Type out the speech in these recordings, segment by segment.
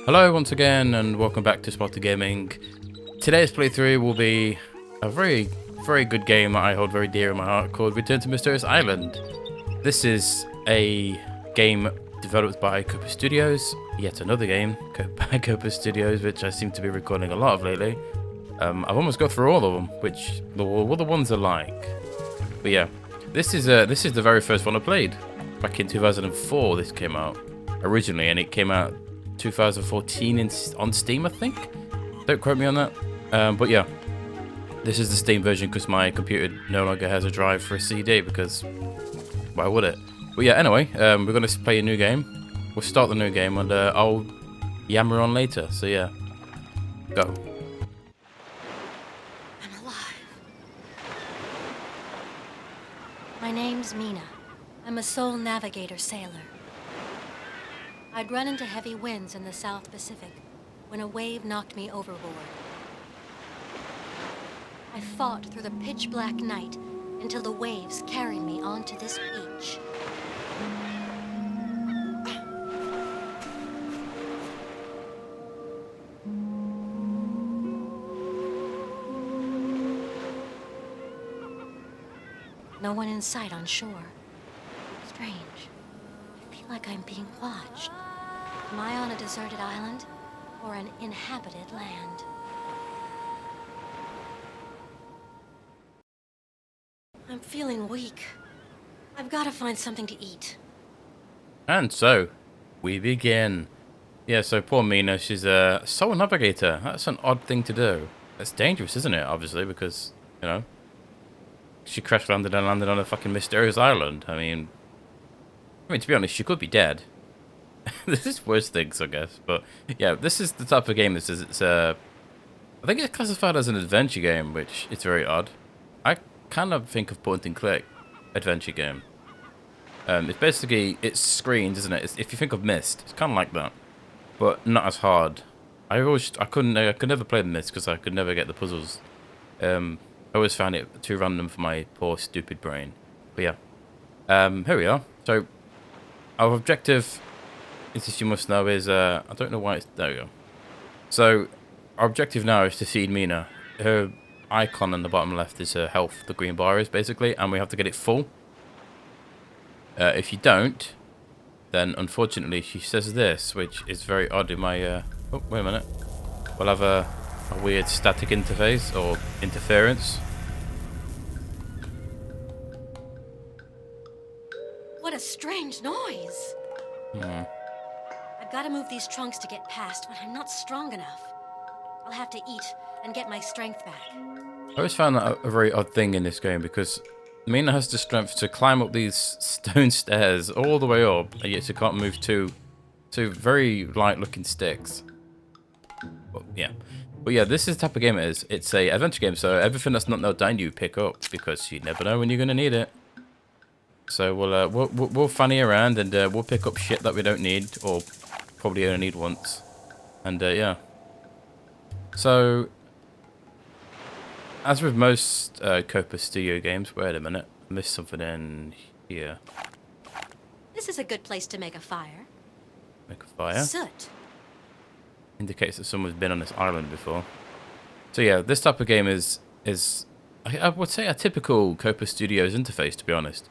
Hello once again and welcome back to Spotted Gaming. Today's playthrough will be a very good game that I hold very dear in my heart called Return to Mysterious Island. This is a game developed by Copa Studios, yet another game by Copa Studios, which I seem to be recording a lot of lately. I've almost got through all of them, which all the ones I like. But yeah, this is the very first one I played. Back in 2004 this came out originally, and it came out 2014 on Steam, I think. Don't quote me on that. But yeah, this is the Steam version because my computer no longer has a drive for a CD because why would it? But yeah, anyway, we're going to play a new game. We'll start the new game and I'll yammer on later. So yeah, go. I'm alive. My name's Mina. I'm a sole navigator sailor. I'd run into heavy winds in the South Pacific when a wave knocked me overboard. I fought through the pitch-black night until the waves carried me onto this beach. No one in sight on shore. Strange. I feel like I'm being watched. Am I on a deserted island or an inhabited land? I'm feeling weak. I've got to find something to eat. And so we begin. Yeah, so poor Mina, she's a sole navigator. That's an odd thing to do. That's dangerous, isn't it? Obviously, because you know she crash landed and landed on a fucking mysterious island. I mean, to be honest, she could be dead. This is worse things, I guess. But yeah, this is the type of game this is. It's I think it's classified as an adventure game, which it's very odd. I kind of think of point and click adventure game. It's basically, it's screens, isn't it? If you think of Myst, it's kind of like that, but not as hard. I could never play the Myst because I could never get the puzzles. I always found it too random for my poor stupid brain. But yeah, here we are. So our objective, as you must know, is I don't know why it's there. We go. So our objective now is to feed Mina. Her icon on the bottom left is her health. The green bar is basically, and we have to get it full. If you don't, then unfortunately she says this, which is very odd in my. Oh, wait a minute. We'll have a weird static interface or interference. What a strange noise! I've got to move these trunks to get past, but I'm not strong enough. I'll have to eat and get my strength back. I always found that a very odd thing in this game because Mina has the strength to climb up these stone stairs all the way up, and yet she can't move two very light-looking sticks. But yeah, this is the type of game it is. It's a adventure game, so everything that's not nailed down you pick up because you never know when you're gonna need it. So we'll fanny around and we'll pick up shit that we don't need or probably only need once, and yeah. So, as with most Copa Studio games, wait a minute, I missed something in here. This is a good place to make a fire. Make a fire. Soot. Indicates that someone's been on this island before. So yeah, this type of game is I would say a typical Copa Studios interface. To be honest,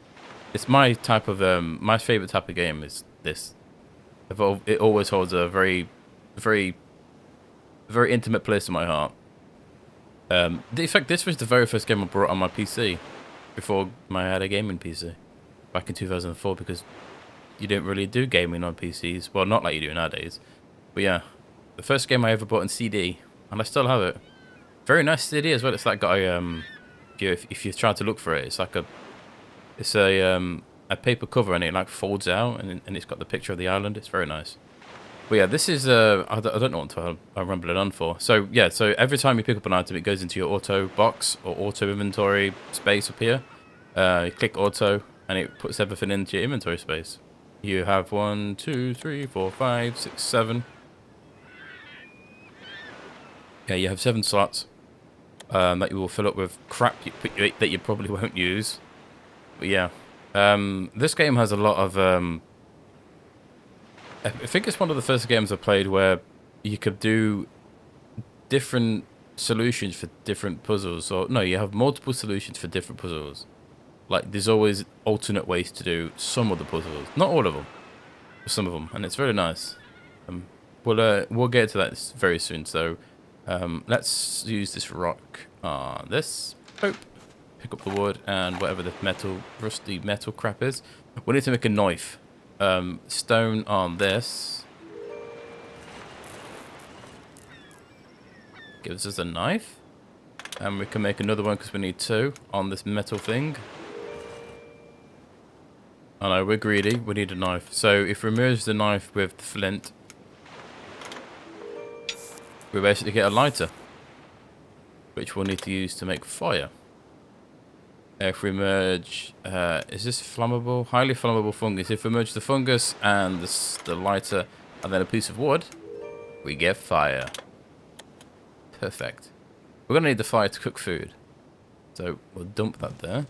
it's my type of my favorite type of game is this. It always holds a very intimate place in my heart. In fact, this was the very first game I brought on my PC before I had a gaming PC back in 2004 because you didn't really do gaming on PCs. Well, not like you do nowadays. But yeah, the first game I ever bought in CD, and I still have it. Very nice CD as well. It's like got a if you try to look for it, it's like a paper cover and it like folds out and it's got the picture of the island. It's very nice. But yeah, this is I don't know what I'm rambling on for. So yeah, so every time you pick up an item, it goes into your auto box or auto inventory space up here. You click auto, and it puts everything into your inventory space. You have 1, 2, 3, 4, 5, 6, 7. Yeah, you have 7 slots that you will fill up with crap that you probably won't use. But yeah, this game has a lot of I think it's one of the first games I played where you could do different solutions for different puzzles. Or no, you have multiple solutions for different puzzles. Like there's always alternate ways to do some of the puzzles, not all of them, but some of them, and it's very nice. We'll get to that very soon. So let's use this rock on this. Boop. Pick up the wood and whatever the metal, rusty metal crap is. We need to make a knife. Stone on this. Gives us a knife. And we can make another one because we need two on this metal thing. I know, we're greedy. We need a knife. So if we merge the knife with the flint, we basically get a lighter, which we'll need to use to make fire. If we merge, is this flammable? Highly flammable fungus. If we merge the fungus and the lighter and then a piece of wood, we get fire. Perfect. We're going to need the fire to cook food. So we'll dump that there.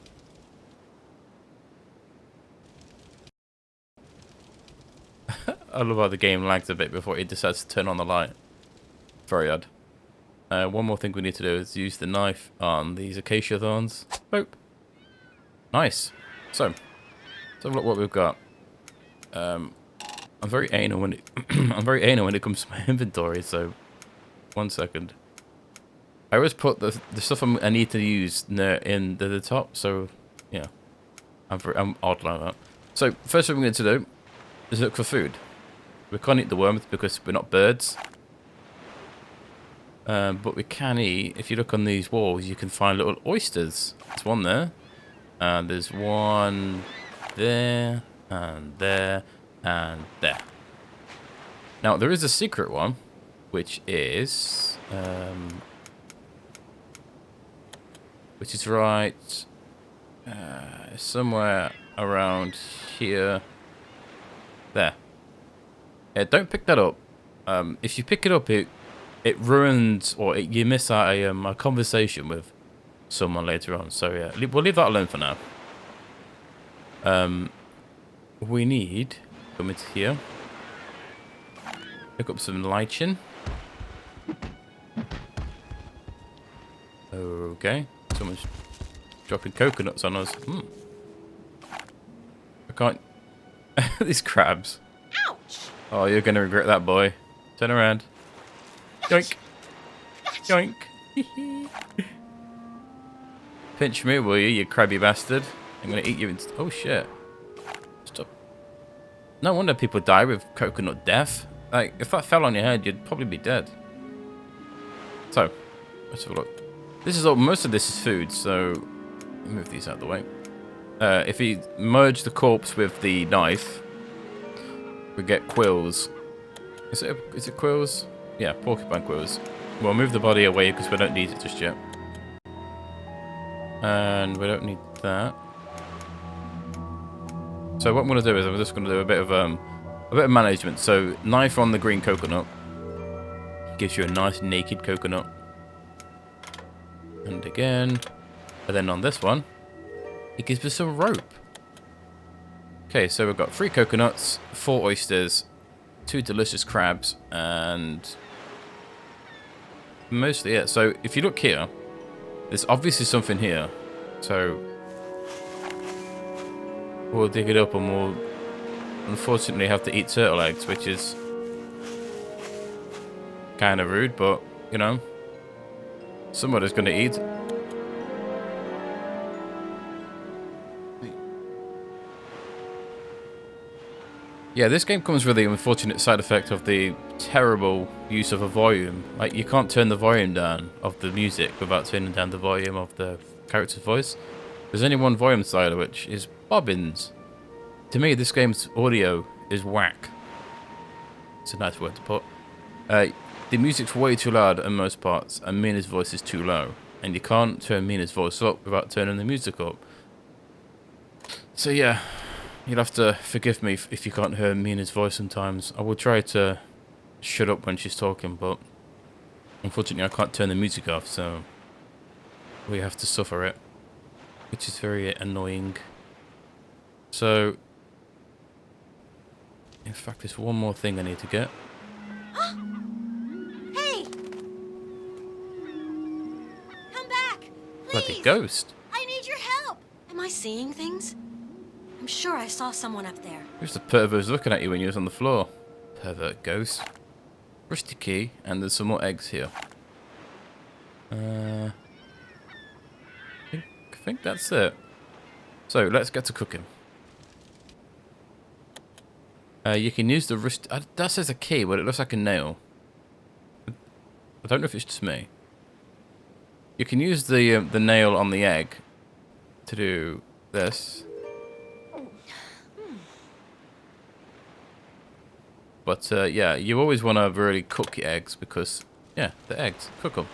I love how the game lags a bit before it decides to turn on the light. Very odd. One more thing we need to do is use the knife on these acacia thorns. Boop. Nice. So, let's have a look what we've got. I'm very anal when it I'm very anal when it comes to my inventory. So, 1 second. I always put the stuff I need to use near in the top. So, yeah, I'm odd like that. So, first thing we're going to do is look for food. We can't eat the worms because we're not birds. But we can eat. If you look on these walls, you can find little oysters. There's one there. And there's one there, and there, and there. Now, there is a secret one, which is right somewhere around here. There. Yeah, don't pick that up. If you pick it up, it ruins, or you miss out a conversation with someone later on. So yeah, we'll leave that alone for now. We need come into here, pick up some lichen. Okay, someone's dropping coconuts on us. I can't. These crabs. Ouch! Oh, you're gonna regret that, boy. Turn around. Yoink. Yoink. Pinch me, will you, you crabby bastard? I'm gonna eat you inst— oh shit. Stop. No wonder people die with coconut death. Like, if that fell on your head, you'd probably be dead. So, let's have a look. This is all— most of this is food, so move these out of the way. If you merge the corpse with the knife, we get quills. Is it quills? Yeah, porcupine quills. We'll move the body away because we don't need it just yet. And we don't need that. So what I'm going to do is I'm just going to do a bit of management. So knife on the green coconut gives you a nice naked coconut. And again, and then on this one, it gives us some rope. Okay, so we've got 3 coconuts, 4 oysters, 2 delicious crabs, and mostly it. So if you look here, there's obviously something here. So we'll dig it up and we'll unfortunately have to eat turtle eggs, which is kind of rude, but you know, somebody's going to eat. Yeah, this game comes with the unfortunate side effect of the terrible use of a volume. Like, you can't turn the volume down of the music without turning down the volume of the character's voice. There's only one volume slider, which is bobbins. To me, this game's audio is whack. It's a nice word to put. The music's way too loud in most parts, and Mina's voice is too low. And you can't turn Mina's voice up without turning the music up. So yeah, you'll have to forgive me if you can't hear Mina's voice sometimes. I will try to shut up when she's talking, but unfortunately I can't turn the music off, so we have to suffer it, which is very annoying. So, in fact, there's one more thing I need to get. Bloody ghost. I need your help. Am I seeing things? I'm sure I saw someone up there. Who's the pervert looking at you when you was on the floor? Pervert ghost. Rusty key, and there's some more eggs here. I think that's it. So let's get to cooking. You can use the rusty. That says a key, but it looks like a nail. I don't know if it's just me. You can use the nail on the egg to do this. But yeah, you always want to really cook your eggs because, yeah, the eggs, cook them.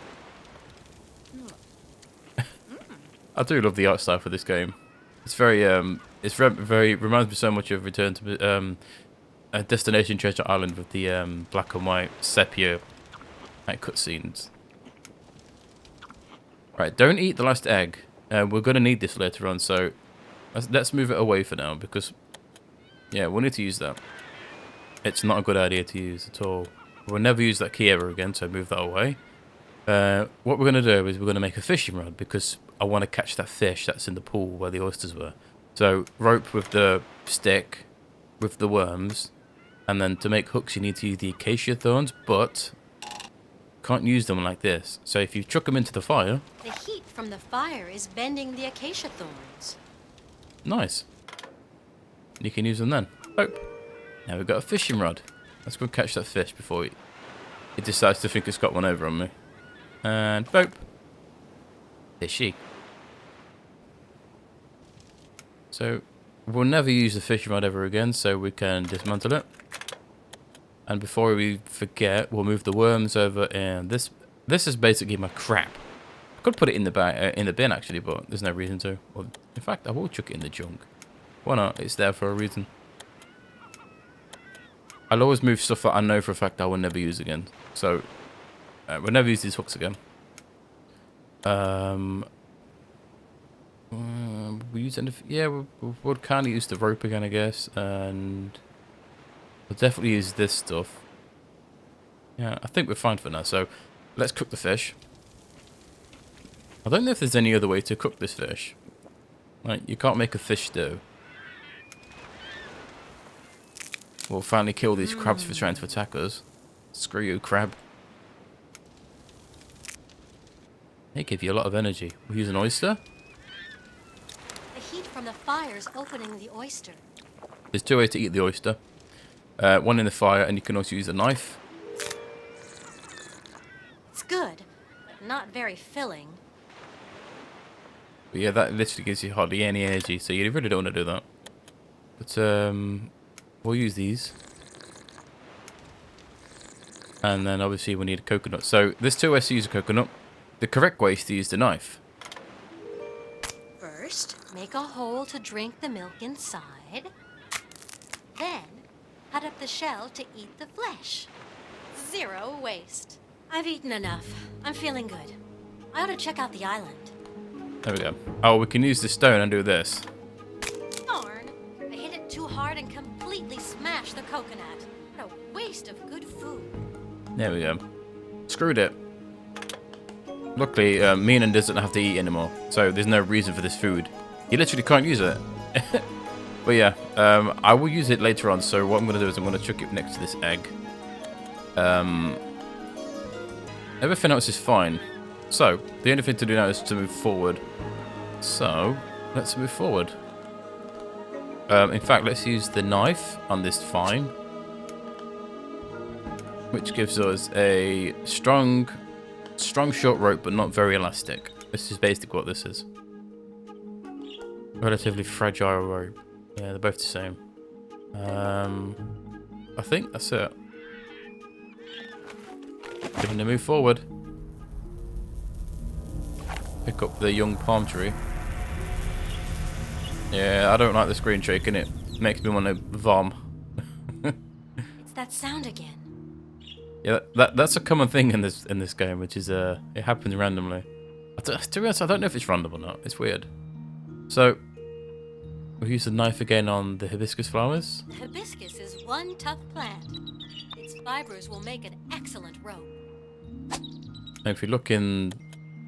I do love the art style for this game. It's very, very reminds me so much of Return to Destination Treasure Island with the black and white sepia cutscenes. Right, don't eat the last egg. We're gonna need this later on, so let's move it away for now because, yeah, we'll need to use that. It's not a good idea to use at all. We'll never use that key ever again, so move that away. What we're gonna do is we're gonna make a fishing rod because I want to catch that fish that's in the pool where the oysters were. So rope with the stick, with the worms, and then to make hooks you need to use the acacia thorns, but can't use them like this. So if you chuck them into the fire... The heat from the fire is bending the acacia thorns. Nice. You can use them then. Oh, now we've got a fishing rod. Let's go catch that fish before it decides to think it's got one over on me. And boop. Fishy. So we'll never use the fishing rod ever again, so we can dismantle it. And before we forget, we'll move the worms over. And this is basically my crap. I could put it in the bin actually, but there's no reason to. Well, in fact, I will chuck it in the junk. Why not? It's there for a reason. I'll always move stuff that I know for a fact I will never use again. So we'll never use these hooks again. We use we'll kind of use the rope again, I guess, and we'll definitely use this stuff. Yeah, I think we're fine for now. So let's cook the fish. I don't know if there's any other way to cook this fish. Like, you can't make a fish stew. We'll finally kill these crabs for trying to attack us. Screw you, crab. They give you a lot of energy. We'll use an oyster. The heat from the fire's opening the oyster. There's two ways to eat the oyster. One in the fire, and you can also use a knife. It's good, but not very filling. But yeah, that literally gives you hardly any energy, so you really don't want to do that. But we'll use these. And then obviously we need a coconut. So there's two ways to use a coconut. The correct way is to use the knife. First, make a hole to drink the milk inside. Then, cut up the shell to eat the flesh. Zero waste. I've eaten enough. I'm feeling good. I ought to check out the island. There we go. Oh, we can use the stone and do this. Darn! I hit it too hard and completely smashed the coconut. What a waste of good food. There we go. Screwed it. Luckily, Meenan doesn't have to eat anymore, so there's no reason for this food. You literally can't use it. But yeah, I will use it later on, so what I'm going to do is I'm going to chuck it next to this egg. Everything else is fine. So, the only thing to do now is to move forward. So, let's move forward. In fact, let's use the knife on this vine, which gives us a strong short rope, but not very elastic. This is basically what this is. Relatively fragile rope. Yeah, they're both the same. I think that's it. Giving to move forward. Pick up the young palm tree. Yeah, I don't like this green shaking. It makes me want to vom. It's that sound again. Yeah, that's a common thing in this game, which is it happens randomly. To be honest, I don't know if it's random or not. It's weird. So we'll use the knife again on the hibiscus flowers. Hibiscus is one tough plant. Its fibers will make an excellent rope. And if you look in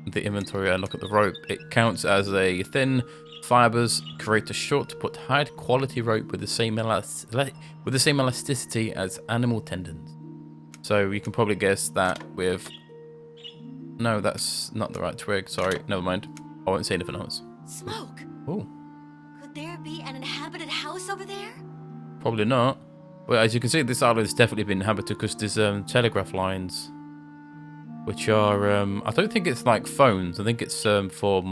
the inventory and look at the rope, it counts as a thin fibers create a short but high quality rope with the same elasticity as animal tendons. So you can probably guess that with... No, that's not the right twig. Sorry, never mind. I won't say anything else. Smoke! Oh, Could there be an inhabited house over there? probably not. Well, as you can see, this island has definitely been inhabited because there's telegraph lines, which are I don't think it's like phones. I think it's for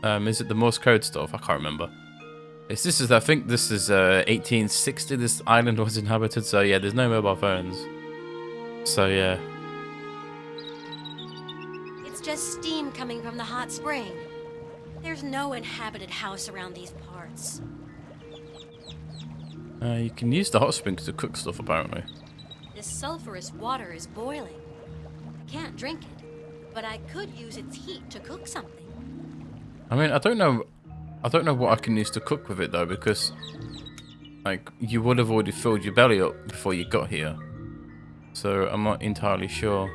is it the Morse code stuff? I can't remember. I think this is 1860. This island was inhabited, so yeah, there's no mobile phones. So yeah. It's just steam coming from the hot spring. There's no inhabited house around these parts. You can use the hot springs to cook stuff, apparently. This sulfurous water is boiling. I can't drink it, but I could use its heat to cook something. I mean, I don't know what I can use to cook with it though, because like you would have already filled your belly up before you got here. So I'm not entirely sure.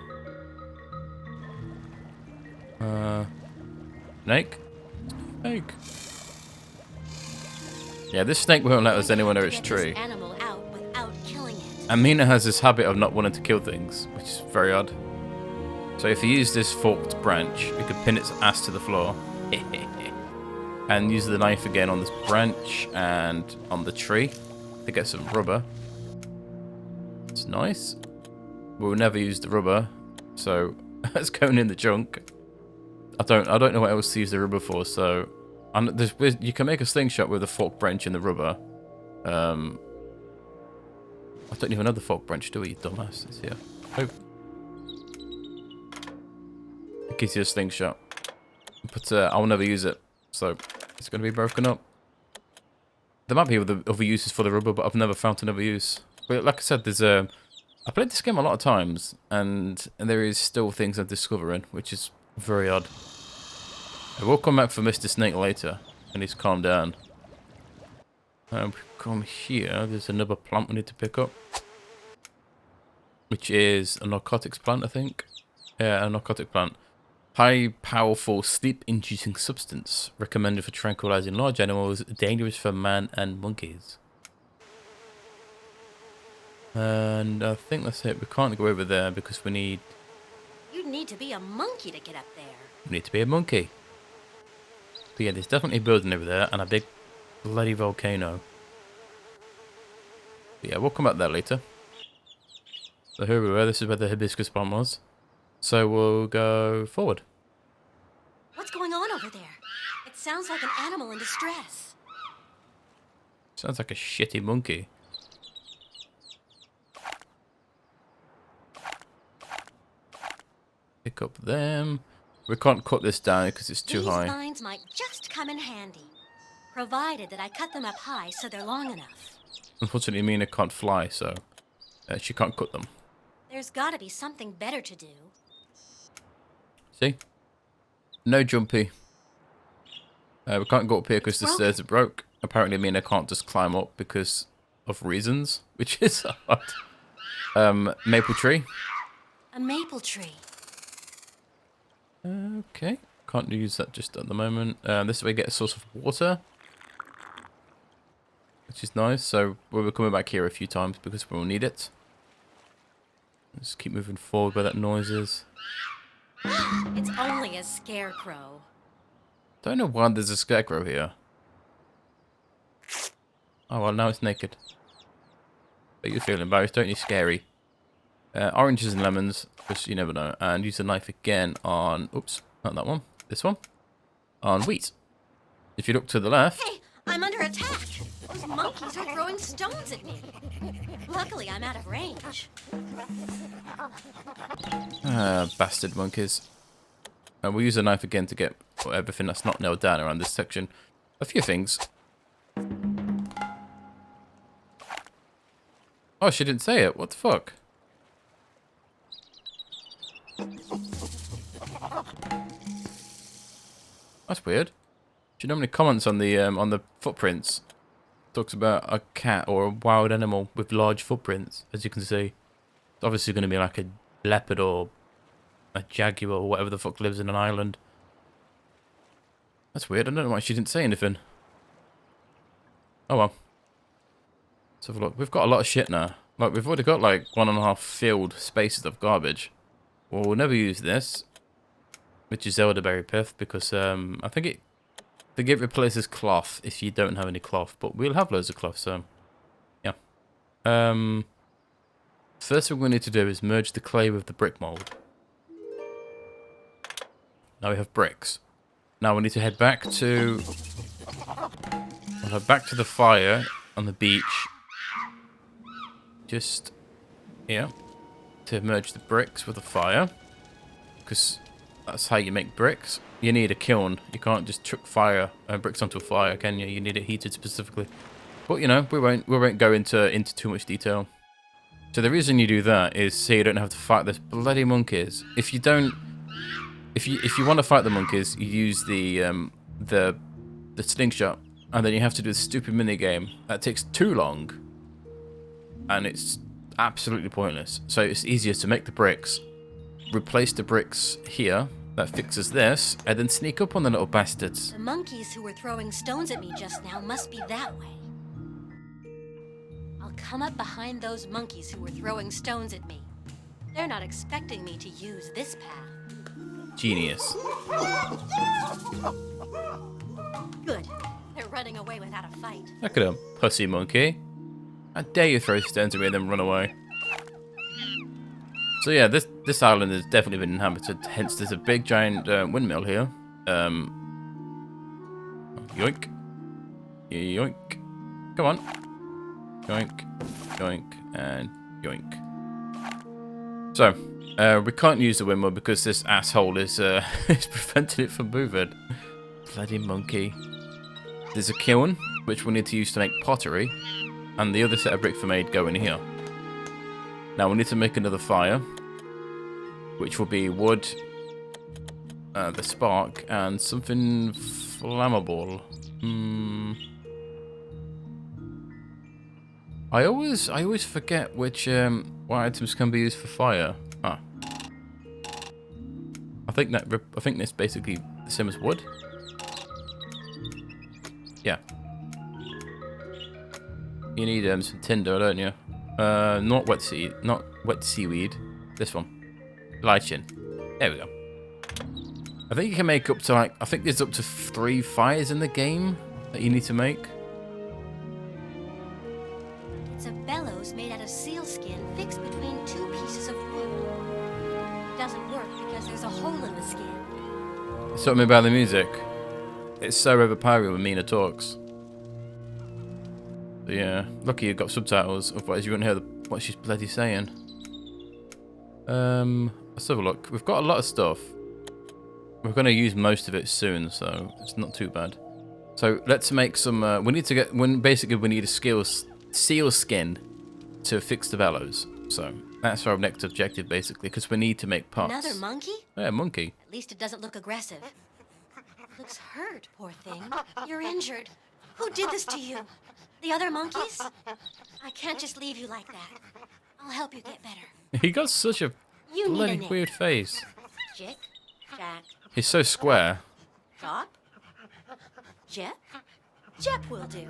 Snake? Snake. Yeah, this snake won't let us anywhere near its tree. Animal out without killing it. And Mina has this habit of not wanting to kill things, which is very odd. So if you use this forked branch, you can pin its ass to the floor. And use the knife again on this branch and on the tree to get some rubber. It's nice. We'll never use the rubber, so that's going in the junk. I don't know what else to use the rubber for, so you can make a slingshot with a forked branch in the rubber. I don't even know the forked branch, do we, you dumbass? It's here. Oh. It gives you a slingshot. But I'll never use it, so it's going to be broken up. There might be other uses for the rubber, but I've never found another use. But like I said, I played this game a lot of times, and there is still things I'm discovering, which is very odd. I will come back for Mr. Snake later, and he's calmed down. Come here, there's another plant we need to pick up. Which is a narcotics plant, I think. Yeah, a narcotic plant. High, powerful, sleep-inducing substance. Recommended for tranquilizing large animals. Dangerous for man and monkeys. And I think that's it. We can't go over there because we need... You'd need to be a monkey to get up there. We need to be a monkey. But yeah, there's definitely a building over there and a big bloody volcano. But yeah, we'll come back there later. So here we were. This is where the hibiscus plant was. So we'll go forward. What's going on over there? It sounds like an animal in distress. Sounds like a shitty monkey. Pick up them. We can't cut this down because it's too high. These vines might just come in handy, provided that I cut them up high so they're long enough. Unfortunately, Mina can't fly, so she can't cut them. There's gotta be something better to do. See? No jumpy. We can't go up here because the stairs are broke. Apparently, Mina can't just climb up because of reasons, which is odd. Maple tree. A maple tree. Okay. Can't use that just at the moment. This is where we get a source of water, which is nice. So we'll be coming back here a few times because we'll need it. Let's keep moving forward where that noise is. It's only a scarecrow. Don't know why there's a scarecrow here. Oh well, now it's naked. But you're feeling embarrassed, don't you? Scary. Oranges and lemons, because you never know. And use the knife again on... Oops, not that one. This one. On wheat. If you look to the left... Hey, I'm under attack. Those monkeys are throwing stones at me. Luckily, I'm out of range. Bastard monkeys. We'll use the knife again to get everything that's not nailed down around this section. A few things. Oh, she didn't say it. What the fuck? That's weird. She normally comments on the footprints. Talks about a cat or a wild animal with large footprints, as you can see. It's obviously going to be like a leopard or a jaguar or whatever the fuck lives in an island. That's weird. I don't know why she didn't say anything. Oh well. Let's have a look. We've got a lot of shit now. Like, we've already got like 1.5 filled spaces of garbage. Well, we'll never use this, which is elderberry pith, because I think it replaces cloth if you don't have any cloth, but we'll have loads of cloth, so yeah. First thing we need to do is merge the clay with the brick mold. Now we have bricks. Now we need to head back to the fire on the beach. Just here to merge the bricks with the fire, because that's how you make bricks. You need a kiln. You can't just chuck bricks onto a fire, can you? You need it heated specifically. But you know, we won't go into too much detail. So the reason you do that is so you don't have to fight those bloody monkeys. If you want to fight the monkeys, you use the slingshot, and then you have to do the stupid mini game that takes too long, and it's absolutely pointless. So it's easier to make the bricks, replace the bricks here. That fixes this, and then sneak up on the little bastards. The monkeys who were throwing stones at me just now must be that way. I'll come up behind those monkeys who were throwing stones at me. They're not expecting me to use this path. Genius. Good. They're running away without a fight. Look at him, pussy monkey. How dare you throw stones at me and then run away? So yeah, this island has definitely been inhabited, hence there's a big giant windmill here. Yoink. Yoink. Come on. Yoink. Yoink. And yoink. So, we can't use the windmill because this asshole is, is preventing it from moving. Bloody monkey. There's a kiln, which we need to use to make pottery, and the other set of brick for made go in here. Now we need to make another fire, which will be wood, the spark, and something flammable. I always forget which what items can be used for fire. Ah, I think that's basically the same as wood. Yeah. You need some tinder, don't you? Not wet seaweed. This one. Lichen. There we go. I think you can make up to I think there's up to 3 fires in the game that you need to make. It's a bellows made out of seal skin fixed between 2 pieces of wood. It doesn't work because there's a hole in the skin. Something about the music. It's so overpowering when Mina talks. But yeah, lucky you've got subtitles, otherwise you wouldn't hear what she's bloody saying. Let's have a look. We've got a lot of stuff. We're going to use most of it soon, so it's not too bad. So let's make some. We need to get. Basically, we need a seal skin to fix the bellows. So that's our next objective, basically, because we need to make parts. Another monkey? Yeah, monkey. At least it doesn't look aggressive. Looks hurt, poor thing. You're injured. Who did this to you? The other monkeys? I can't just leave you like that. I'll help you get better. He got such a bloody weird face. Jick, Jack, He's so square. Jop, Jep. Jep will do.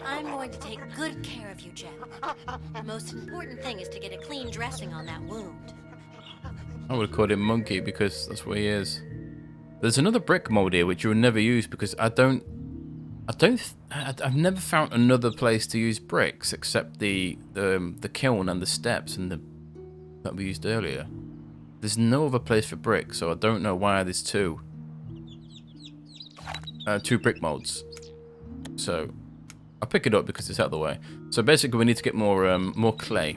I'm going to take good care of you, Jep. The most important thing is to get a clean dressing on that wound. I would have called him Monkey because that's what he is. There's another brick mold here which you'll never use because I've never found another place to use bricks except the kiln and the steps and that we used earlier. There's no other place for bricks, so I don't know why there's two brick molds. So I'll pick it up because it's out of the way. So basically we need to get more clay.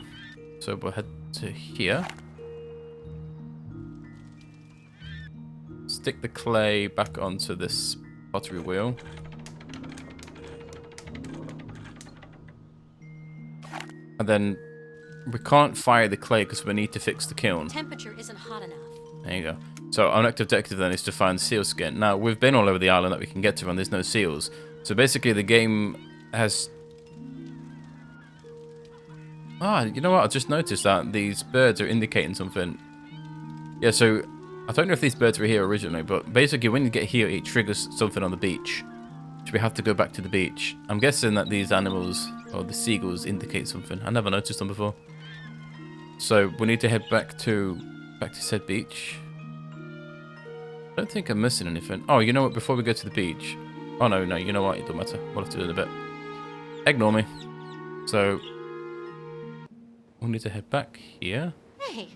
So we'll head to here. Stick the clay back onto this pottery wheel. And then we can't fire the clay because we need to fix the kiln. Temperature isn't hot enough. There you go. So our next objective then is to find seal skin. Now we've been all over the island that we can get to and there's no seals. So basically the game has... Ah, you know what? I just noticed that these birds are indicating something. Yeah, so I don't know if these birds were here originally, but basically when you get here, it triggers something on the beach. So we have to go back to the beach. I'm guessing that these animals, or the seagulls, indicate something. I never noticed them before. So we need to head back to said beach. I don't think I'm missing anything. Oh, you know what? Before we go to the beach. Oh, no, you know what? It don't matter. We'll have to do it in a bit. Ignore me. So we'll need to head back here. Hey,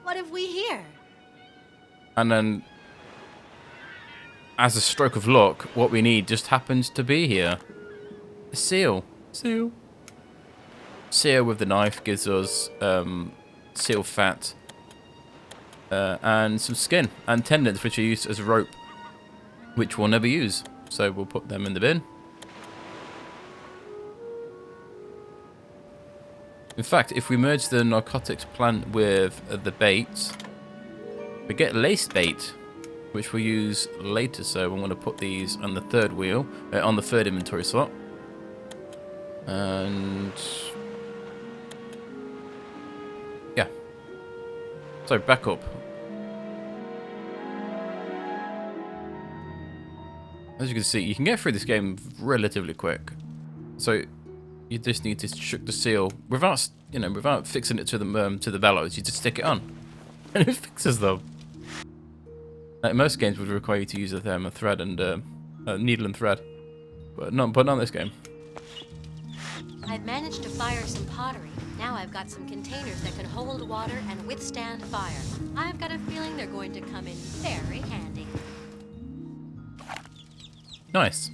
what have we here? And then, as a stroke of luck, what we need just happens to be here. A seal. Seal. Seal with the knife gives us seal fat. And some skin. And tendons, which are used as a rope. Which we'll never use. So we'll put them in the bin. In fact, if we merge the narcotics plant with the bait, we get laced bait, which we'll use later. So I'm going to put these on the third wheel, on the third inventory slot. And yeah. So back up. As you can see, you can get through this game relatively quick. So you just need to shook the seal without, without fixing it to the bellows. You just stick it on, and it fixes them. Like most games would require you to use a thread and a needle and thread, but not this game. I've managed to fire some pottery. Now I've got some containers that can hold water and withstand fire. I've got a feeling they're going to come in very handy. Nice.